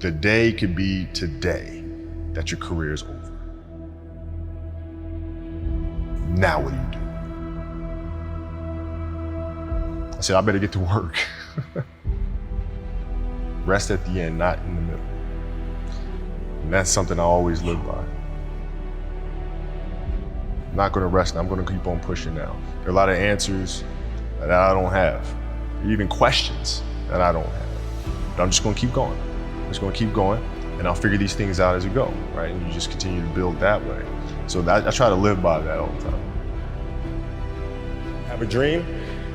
the day could be today that your career is over. Now what do you do? I said, I better get to work. Rest at the end, not in the middle. And that's something I always live by. I'm not gonna rest, I'm gonna keep on pushing now. There are a lot of answers that I don't have, even questions that I don't have. But I'm just gonna keep going. I'm just gonna keep going, and I'll figure these things out as we go, right? And you just continue to build that way. So I try to live by that all the time. Have a dream,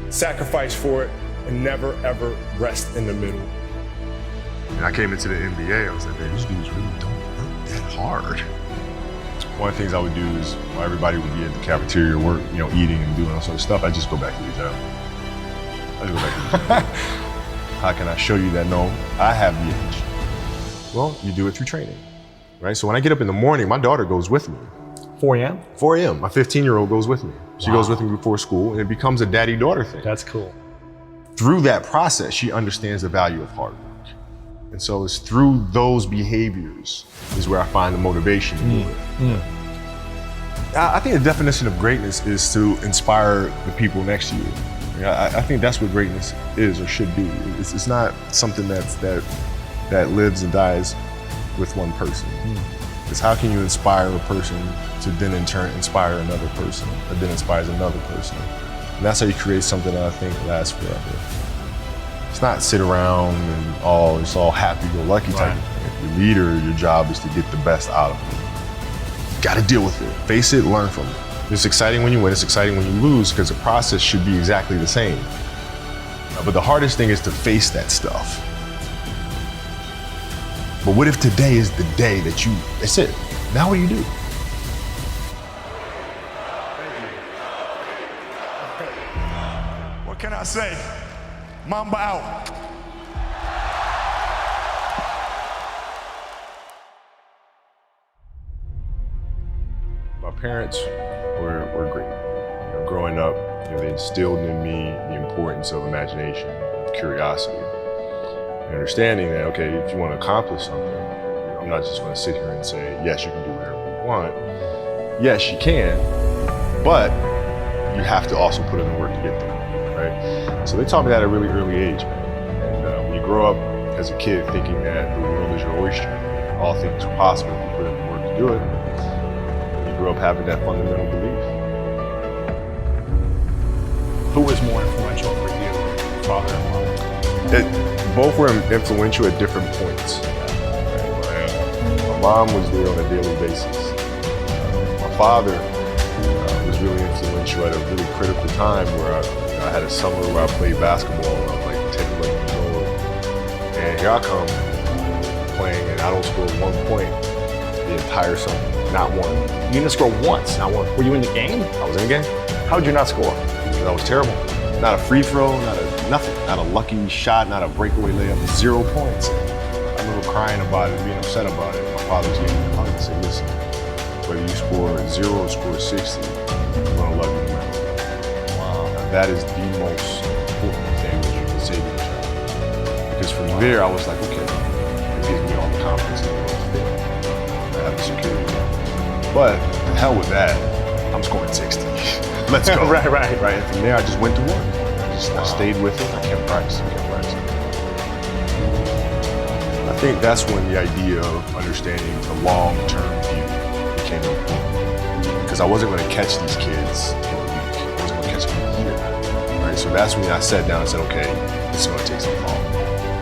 sacrifice for it, and never ever rest in the middle. And I came into the NBA, I was like, man, these dudes really don't work that hard. One of the things I would do is, while everybody would be at the cafeteria work, eating and doing all sorts of stuff, I just go back to the gym. How can I show you that, no, I have the edge? Well, you do it through training, right? So when I get up in the morning, my daughter goes with me. 4 a.m.? 4 a.m., my 15-year-old goes with me. She goes with me before school, and it becomes a daddy-daughter thing. That's cool. Through that process, she understands the value of hard work. And so it's through those behaviors is where I find the motivation to do it. I think the definition of greatness is to inspire the people next to you. I think that's what greatness is or should be. It's not something that lives and dies with one person. It's how can you inspire a person to then in turn inspire another person, that then inspires another person. And that's how you create something that I think lasts forever. It's not sit around and it's all happy-go-lucky type of thing. If you're a leader, your job is to get the best out of it. You gotta deal with it, face it, learn from it. It's exciting when you win, it's exciting when you lose, because the process should be exactly the same. But the hardest thing is to face that stuff. But what if today is the day that's it, now what do you do? What can I say? Mamba out. My parents were great. Growing up, they instilled in me the importance of imagination, of curiosity, and understanding that, okay, if you want to accomplish something, I'm not just going to sit here and say, yes, you can do whatever you want. Yes, you can, but you have to also put in the work to get there, right? So they taught me that at a really early age, man. And when you grow up as a kid thinking that the world is your oyster, all things are possible if you put in the work to do it, you grow up having that fundamental belief. Who was more influential for you, father and mother? Both were influential at different points. My mom was there on a daily basis. My father was really influential at a really critical time where I had a summer where I played basketball when I was like 10, 11 years old. And here I come playing and I don't score 1 point the entire summer, not one. You didn't score once, not one. Were you in the game? I was in the game. How did you not score? Because I was terrible. Not a free throw, nothing. Not a lucky shot, not a breakaway layup, 0 points. I remember crying about it, being upset about it. My father was getting me a hug and said, listen, whether you score 0 or score 60, I'm gonna love you no matter what. Wow. Now, that is the most important thing that you can say to your child. Because from there, I was like, okay, it gives me all the confidence in the world. I have the security. But the hell with that, I'm scoring 60. Let's go. Right. And from there, I just went to work. I stayed with it. I kept practicing. I think that's when the idea of understanding the long-term view became important. Because I wasn't going to catch these kids in a week. I wasn't going to catch them in a year. Right? So that's when I sat down and said, okay, this is going to take some thought.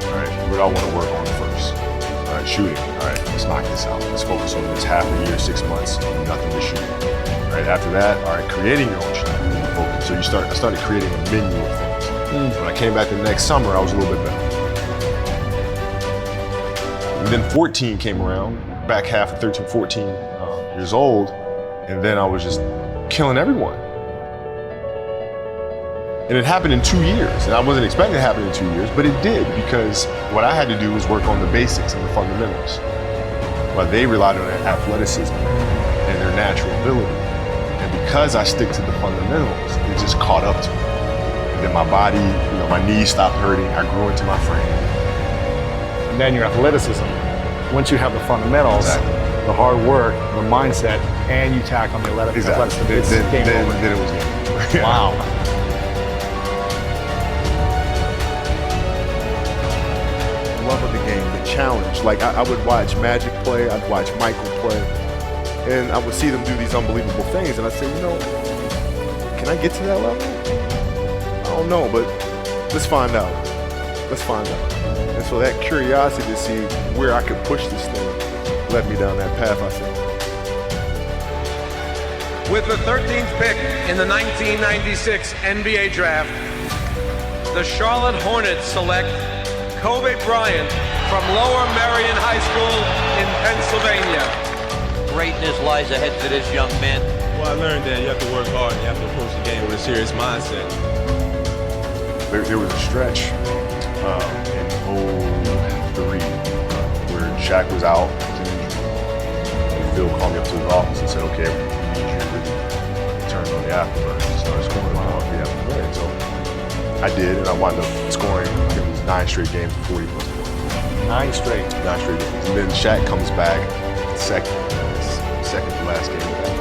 All right, what do I want to work on first? All right, shooting. All right, let's knock this out. Let's focus on this half a year, 6 months, nothing to shoot. Right after that, all right, creating your own shot. So I started creating a menu of things. When I came back the next summer, I was a little bit better. And then 14 came around, back half of 13, 14 years old, and then I was just killing everyone. And it happened in 2 years, and I wasn't expecting it to happen in 2 years, but it did, because what I had to do was work on the basics and the fundamentals. While they relied on their athleticism and their natural ability. Because I stick to the fundamentals, it just caught up to me. And then my body, my knees stopped hurting. I grew into my frame. And then your athleticism once you have the fundamentals, Exactly. the hard work, the mindset, and you tack on the athleticism, it's game over. Then it was game. Wow. Love of the game, the challenge. Like I would watch Magic play, I'd watch Michael play, and I would see them do these unbelievable things, and I'd say, you know, can I get to that level? I don't know, but let's find out. Let's find out. And so that curiosity to see where I could push this thing led me down that path, I think. With the 13th pick in the 1996 NBA Draft, the Charlotte Hornets select Kobe Bryant from Lower Merion High School in Pennsylvania. Greatness lies ahead for this young man. Well, I learned that you have to work hard and you have to approach the game with a serious mindset. There was a stretch in 03 where Shaq was out, was injured, and Phil called me up to his office and said, okay, we need you to really turn on the afterburner and start scoring on the afterburner. So I did, and I wound up scoring, I think it was 9 straight games, 40 plus points. 9 straight. 9 straight games. And then Shaq comes back, second to last game of that.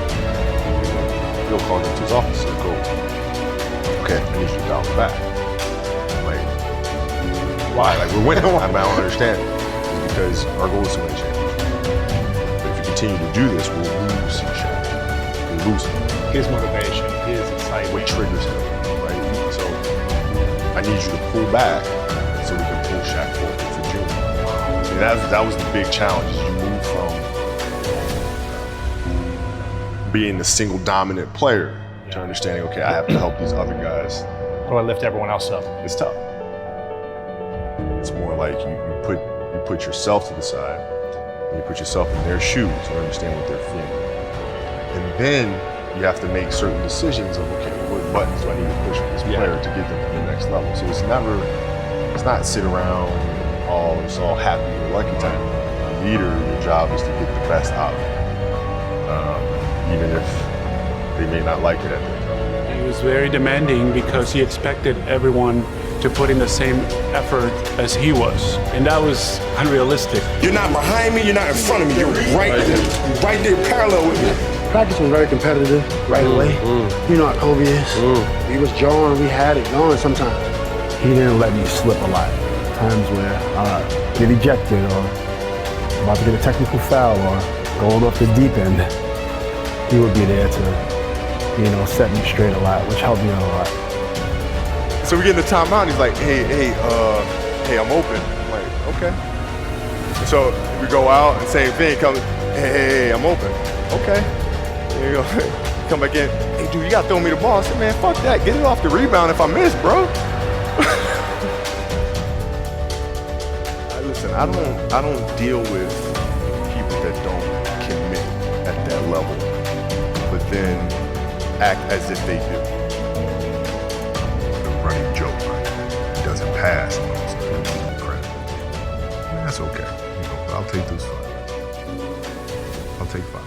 Phil called him to his office and said, go, okay, I need you to bounce back. Like, why? Like, we're winning. I don't understand. It's because our goal is to win a championship. But if you continue to do this, we'll lose Shaq. We'll lose him. His motivation, his excitement. What triggers him, right? So I need you to pull back so we can pull Shaq forward for June. And that was the big challenge. Is you move from being the single dominant player to understanding, okay, I have to help these other guys. How do I lift everyone else up? It's tough. It's more like you put yourself to the side and you put yourself in their shoes and understand what they're feeling. And then you have to make certain decisions of, okay, what buttons do I need to push for this player to get them to the next level? So it's not sit around, it's all happy or lucky time. A leader, your job is to get the best out of them, even if they may not like it at the time. He was very demanding because he expected everyone to put in the same effort as he was, and that was unrealistic. You're not behind me, you're not in front of me, you're right there parallel with me. Practice was very competitive right away. You know how Kobe is. We was jawing, we had it going sometimes. He didn't let me slip a lot. Times where I get ejected or about to get a technical foul or going off the deep end, he would be there to, set me straight a lot, which helped me a lot. So we get in the timeout, and he's like, hey, I'm open. I'm like, okay. So we go out and same thing, hey, I'm open. Okay. There you go. Come back in, hey dude, you gotta throw me the ball. I said, man, fuck that. Get it off the rebound if I miss, bro. Listen, I don't deal with people that don't commit at that level, but then act as if they do. Running joke, he doesn't pass. Credit. That's okay. But I'll take those 5. I'll take 5.